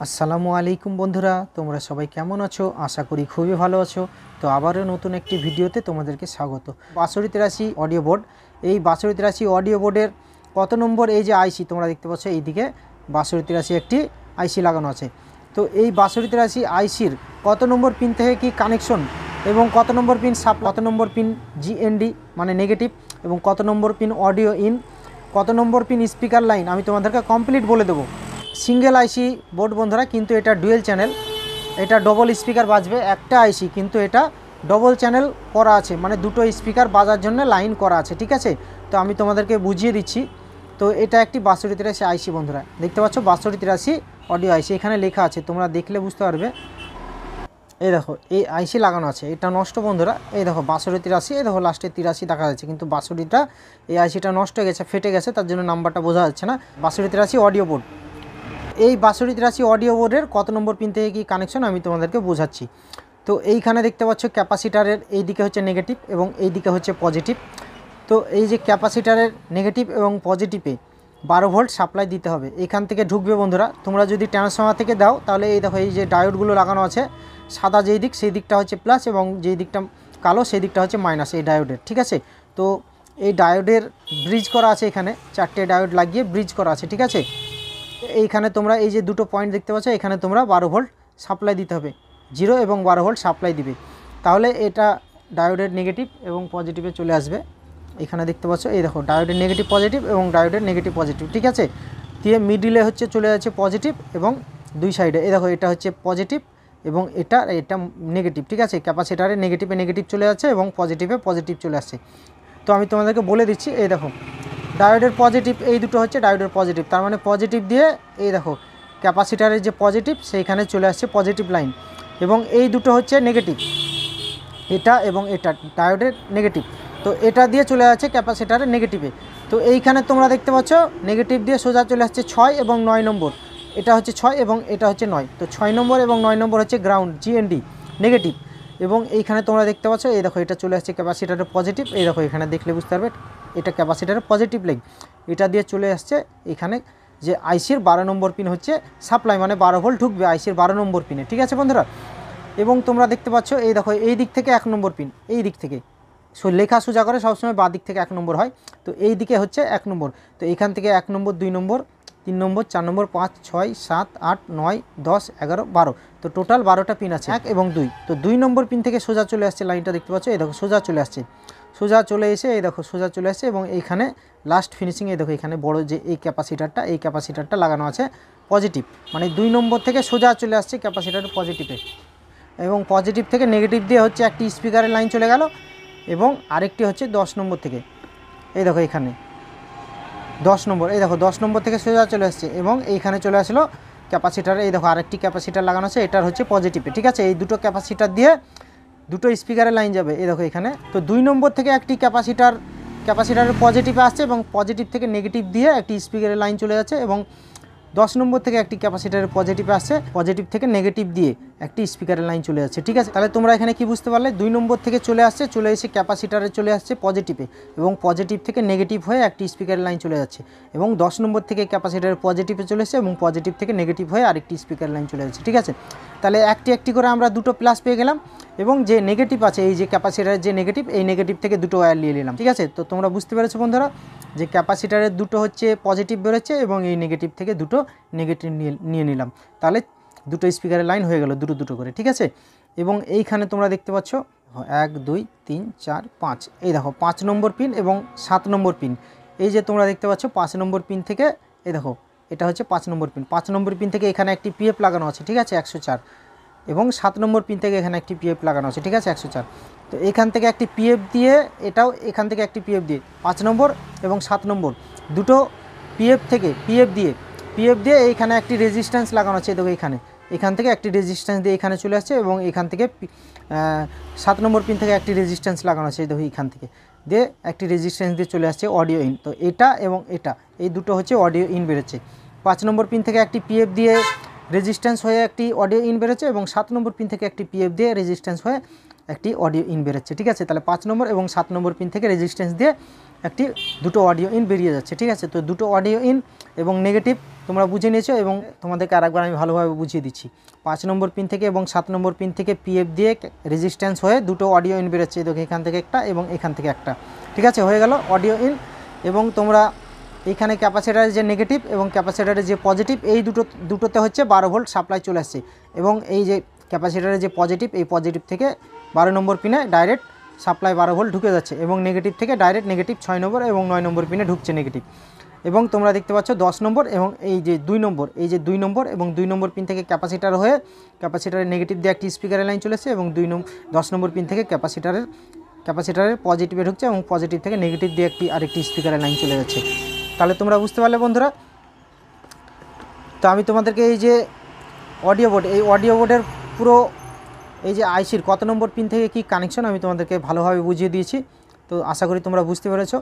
আসসালামু আলাইকুম বন্ধুরা, তোমরা সবাই কেমন আছো? আশা করি খুবই ভালো আছো। তো আবারও নতুন একটি ভিডিওতে তোমাদেরকে স্বাগত। 6283 অডিও বোর্ড, এই 6283 অডিও বোর্ডের কত নম্বর এই যে আইসি তোমরা দেখতে পাচ্ছ, এইদিকে 6283 একটি আইসি লাগানো আছে। তো এই 6283 আইসির কত নম্বর পিন থেকে কি কানেকশন এবং কত নম্বর পিন কত নম্বর পিন জিএনডি মানে নেগেটিভ এবং কত নম্বর পিন অডিও ইন, কত নম্বর পিন স্পিকার লাইন আমি তোমাদেরকে কমপ্লিট বলে দেবো। সিঙ্গেল আইসি বোর্ড বন্ধুরা, কিন্তু এটা ডুয়েল চ্যানেল, এটা ডবল স্পিকার বাজবে। একটা আইসি কিন্তু এটা ডবল চ্যানেল করা আছে, মানে দুটো স্পিকার বাজার জন্য লাইন করা আছে, ঠিক আছে। তো আমি তোমাদেরকে বুঝিয়ে দিচ্ছি। তো এটা একটি 6283 আইসি বন্ধুরা, দেখতে পাচ্ছ 6283 অডিও আইসি, এখানে লেখা আছে, তোমরা দেখলে বুঝতে পারবে। এই দেখো এই আইসি লাগানো আছে, এটা নষ্ট বন্ধুরা। এই দেখো 6283, এই দেখো লাস্টে 83 দেখা যাচ্ছে, কিন্তু 62টা এই আইসিটা নষ্ট হয়ে গেছে, ফেটে গেছে, তার জন্য নাম্বারটা বোঝা যাচ্ছে না। 6283 অডিও বোর্ড, এই 6283 অডিও বোর্ডের কত নম্বর পিন থেকে কি কানেকশন আমি তোমাদেরকে বোঝাচ্ছি। তো এইখানে দেখতে পাচ্ছ ক্যাপাসিটারের এই দিকে হচ্ছে নেগেটিভ এবং এই দিকে হচ্ছে পজিটিভ। তো এই যে ক্যাপাসিটারের নেগেটিভ এবং পজিটিভে 12 ভোল্ট সাপ্লাই দিতে হবে, এখান থেকে ঢুকবে বন্ধুরা। তোমরা যদি ট্রান্সফর্মার থেকে দাও তাহলে এই দেখো এই যে ডায়োডগুলো লাগানো আছে, সাদা যেই দিক সেই দিকটা হচ্ছে প্লাস এবং যেই দিকটা কালো সেই দিকটা হচ্ছে মাইনাস এই ডায়োডের, ঠিক আছে। তো এই ডায়োডের ব্রিজ করা আছে, এখানে 4টে ডায়োড লাগিয়ে ব্রিজ করা আছে, ঠিক আছে। এইখানে তোমরা এই যে দুটো পয়েন্ট দেখতে পাচ্ছ, এখানে তোমরা 12 ভোল্ট সাপ্লাই দিতে হবে, 0 এবং 12 ভোল্ট সাপ্লাই দিবে, তাহলে এটা ডায়োডের নেগেটিভ এবং পজিটিভে চলে আসবে। এখানে দেখতে পাচ্ছ এই দেখো ডায়োডের নেগেটিভ পজিটিভ এবং ডায়োডের নেগেটিভ পজিটিভ, ঠিক আছে। দিয়ে মিডিলে হচ্ছে চলে যাচ্ছে পজিটিভ এবং দুই সাইডে এই দেখো এটা হচ্ছে পজিটিভ এবং এটা নেগেটিভ, ঠিক আছে। ক্যাপাসিটারে নেগেটিভে নেগেটিভ চলে যাচ্ছে এবং পজিটিভে পজিটিভ চলে আসছে। তো আমি তোমাদেরকে বলে দিচ্ছি, এই দেখো ডায়োডের পজিটিভ এই দুটো হচ্ছে ডায়োডের পজিটিভ, তার মানে পজিটিভ দিয়ে এই দেখো ক্যাপাসিটারের যে পজিটিভ সেইখানে চলে আসছে পজিটিভ লাইন, এবং এই দুটো হচ্ছে নেগেটিভ, এটা এবং এটা ডায়োডের নেগেটিভ। তো এটা দিয়ে চলে যাচ্ছে ক্যাপাসিটারের নেগেটিভে। তো এইখানে তোমরা দেখতে পাচ্ছ নেগেটিভ দিয়ে সোজা চলে আসছে 6 এবং 9 নম্বর, এটা হচ্ছে 6 এবং এটা হচ্ছে 9। তো 6 নম্বর এবং 9 নম্বর হচ্ছে গ্রাউন্ড জিএনডি নেগেটিভ, এবং এইখানে তোমরা দেখতে পাচ্ছ এই দেখো এটা চলে আসছে ক্যাপাসিটারের পজিটিভ, এই দেখো এখানে দেখলে বুঝতে পারবে এটা ক্যাপাসিটারের পজিটিভ লাইন, এটা দিয়ে চলে আসছে এখানে যে আইসির 12 নম্বর পিন হচ্ছে সাপ্লাই, মানে 12 ভোল্ট ঢুকবে আইসির 12 নম্বর পিনে, ঠিক আছে বন্ধুরা। এবং তোমরা দেখতে পাচ্ছ এই দেখো এই দিক থেকে 1 নম্বর পিন, এই দিক থেকে লেখা সোজা করে সবসময় বাঁ দিক থেকে 1 নম্বর হয়, তো এই দিকে হচ্ছে 1 নম্বর। তো এইখান থেকে 1 নম্বর 2 নম্বর 3 নম্বর 4 নম্বর 5 6 7 8 9 10 11 12, তো টোটাল 12টা পিন আছে 1 এবং 2। তো 2 নম্বর পিন থেকে সোজা চলে আসছে লাইনটা দেখতে পাচ্ছ, এই দেখো সোজা চলে আসছে, সোজা চলে এসে এই দেখো সোজা চলে আসছে, এবং এইখানে লাস্ট ফিনিশিং এই দেখো এখানে বড় যে এই ক্যাপাসিটারটা লাগানো আছে পজিটিভ, মানে 2 নম্বর থেকে সোজা চলে আসছে ক্যাপাসিটার পজিটিভে, এবং পজিটিভ থেকে নেগেটিভ দিয়ে হচ্ছে একটি স্পিকারের লাইন চলে গেল, এবং আরেকটি হচ্ছে 10 নম্বর থেকে এই দেখো এখানে 10 নম্বর, এই দেখো 10 নম্বর থেকে সোজা চলে আসছে এবং এইখানে চলে আসলো ক্যাপাসিটারে, এই দেখো আরেকটি ক্যাপাসিটার লাগানো আছে, এটার হচ্ছে পজিটিভে, ঠিক আছে। এই দুটো ক্যাপাসিটার দিয়ে দুটো স্পিকারের লাইন যাবে এই দেখো এখানে। তো 2 নম্বর থেকে একটি ক্যাপাসিটারের পজিটিভে আসছে এবং পজিটিভ থেকে নেগেটিভ দিয়ে একটি স্পিকারের লাইন চলে যাচ্ছে, এবং 10 নম্বর থেকে একটি ক্যাপাসিটারের পজিটিভে আসছে, পজিটিভ থেকে নেগেটিভ দিয়ে একটি স্পিকারের লাইন চলে যাচ্ছে, ঠিক আছে। তাহলে তোমরা এখানে কি বুঝতে পারলে, 2 নম্বর থেকে চলে এসে ক্যাপাসিটারে চলে আসছে পজিটিভে, এবং পজিটিভ থেকে নেগেটিভ হয়ে একটি স্পিকারের লাইন চলে যাচ্ছে, এবং 10 নম্বর থেকে ক্যাপাসিটারের পজিটিভে চলে এসেছে এবং পজিটিভ থেকে নেগেটিভ হয়ে আরেকটি স্পিকার লাইন চলে যাচ্ছে, ঠিক আছে। তাহলে একটি করে আমরা দুটো প্লাস পেয়ে গেলাম, এবং যে নেগেটিভ আছে এই যে ক্যাপাসিটারের যে নেগেটিভ, এই নেগেটিভ থেকে দুটো ওয়্যার নিয়ে নিলাম, ঠিক আছে। তো তোমরা বুঝতে পেরেছো বন্ধুরা যে ক্যাপাসিটারের দুটো হচ্ছে পজিটিভ বেরোচ্ছে এবং এই নেগেটিভ থেকে দুটো নেগেটিভ নিয়ে নিলাম, তাহলে দুটো স্পিকারের লাইন হয়ে গেল দুটো করে, ঠিক আছে। এবং এইখানে তোমরা দেখতে পাচ্ছ 1 2 3 4 5, এই দেখো 5 নম্বর পিন এবং 7 নম্বর পিন, এই যে তোমরা দেখতে পাচ্ছ 5 নম্বর পিন থেকে এই দেখো এটা হচ্ছে 5 নম্বর পিন, 5 নম্বর পিন থেকে এখানে একটি পিএফ লাগানো আছে, ঠিক আছে 104, এবং 7 নম্বর পিন থেকে এখানে একটি পিএফ লাগানো আছে, ঠিক আছে 104। তো এখান থেকে একটি পিএফ দিয়ে এটাও এখান থেকে একটি পিএফ দিয়ে 5 নম্বর এবং 7 নম্বর দুটো পিএফ দিয়ে এইখানে একটি রেজিস্ট্যান্স লাগানো আছে, দেখো এখান থেকে একটি রেজিস্ট্যান্স দিয়ে এখানে চলে আসছে, এবং এখান থেকে 7 নম্বর পিন থেকে একটি রেজিস্ট্যান্স লাগানো আছে, দেখো এখান থেকে দিয়ে একটি রেজিস্ট্যান্স দিয়ে চলে আসছে অডিও ইন। তো এটা এবং এটা এই দুটো হচ্ছে অডিও ইন বেরোচ্ছে। 5 নম্বর পিন থেকে একটি পিএফ দিয়ে রেজিস্ট্যান্স হয়ে একটি অডিও ইন বেরোচ্ছে, এবং 7 নম্বর পিন থেকে একটি পিএফ দিয়ে রেজিস্ট্যান্স হয়ে একটি অডিও ইন বেরোচ্ছে, ঠিক আছে। তাহলে 5 নম্বর এবং 7 নম্বর পিন থেকে রেজিস্ট্যান্স দিয়ে দুটো অডিও ইন বেরিয়ে যাচ্ছে, ঠিক আছে। তো দুটো অডিও ইন এবং নেগেটিভ তোমরা বুঝে নিয়েছো এবং তোমাদেরকে আরেকবার আমি ভালোভাবে বুঝিয়ে দিচ্ছি। 5 নম্বর পিন থেকে এবং 7 নম্বর পিন থেকে পিএফ দিয়ে রেজিস্ট্যান্স হয়ে দুটো অডিও ইন বেরোচ্ছে, দেখো এখান থেকে একটা এবং এখান থেকে একটা। ঠিক আছে, হয়ে গেল অডিও ইন। এবং তোমরা এখানে ক্যাপাসিটারের যে নেগেটিভ এবং ক্যাপাসিটারের যে পজিটিভ, এই দুটোতে হচ্ছে 12 ভোল্ট সাপ্লাই চলে আসছে। এবং এই যে ক্যাপাসিটারের যে পজিটিভ, এই পজিটিভ থেকে 12 নম্বর পিনে ডাইরেক্ট সাপ্লাই 12 ভোল্ট ঢুকে যাচ্ছে এবং নেগেটিভ থেকে ডাইরেক্ট নেগেটিভ 6 নম্বর এবং 9 নম্বর পিনে ঢুকছে নেগেটিভ। এবং তোমরা দেখতে পাচ্ছ 10 নম্বর এবং এই যে 2 নম্বর, এই যে 2 নম্বর এবং 2 নম্বর পিন থেকে ক্যাপাসিটার হয়ে ক্যাপাসিটারের নেগেটিভ দিয়ে একটি স্পিকারের লাইন চলেছে এবং 10 নম্বর পিন থেকে ক্যাপাসিটারের পজিটিভে ঢুকছে এবং পজিটিভ থেকে নেগেটিভ দিয়ে আরেকটি স্পিকারের লাইন চলে যাচ্ছে। তাহলে তোমরা বুঝতে পারলে বন্ধুরা। তো আমি তোমাদেরকে এই যে অডিও বোর্ড, এই অডিও বোর্ডের পুরো এই যে আইসির কত নম্বর পিন থেকে কি কানেকশন আমি তোমাদেরকে ভালোভাবে বুঝিয়ে দিয়েছি। তো আশা করি তোমরা বুঝতে পেরেছো।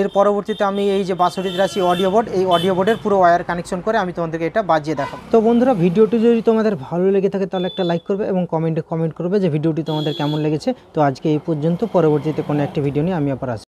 এর পরবর্তীতে আমি এই যে 6283 অডিও বোর্ড, এই অডিও বোর্ডের পুরো ওয়্যার কানেকশন করে আমি তোমাদেরকে এটা বাজিয়ে দেখাবো। তো বন্ধুরা, ভিডিওটি যদি তোমাদের ভালো লেগে থাকে তাহলে একটা লাইক করবে এবং কমেন্টে কমেন্ট করবে যে ভিডিওটি তোমাদের কেমন লেগেছে। তো আজকে এই পর্যন্ত, পরবর্তীতে কোনো একটি ভিডিও নিয়ে আমি আবার আসবো।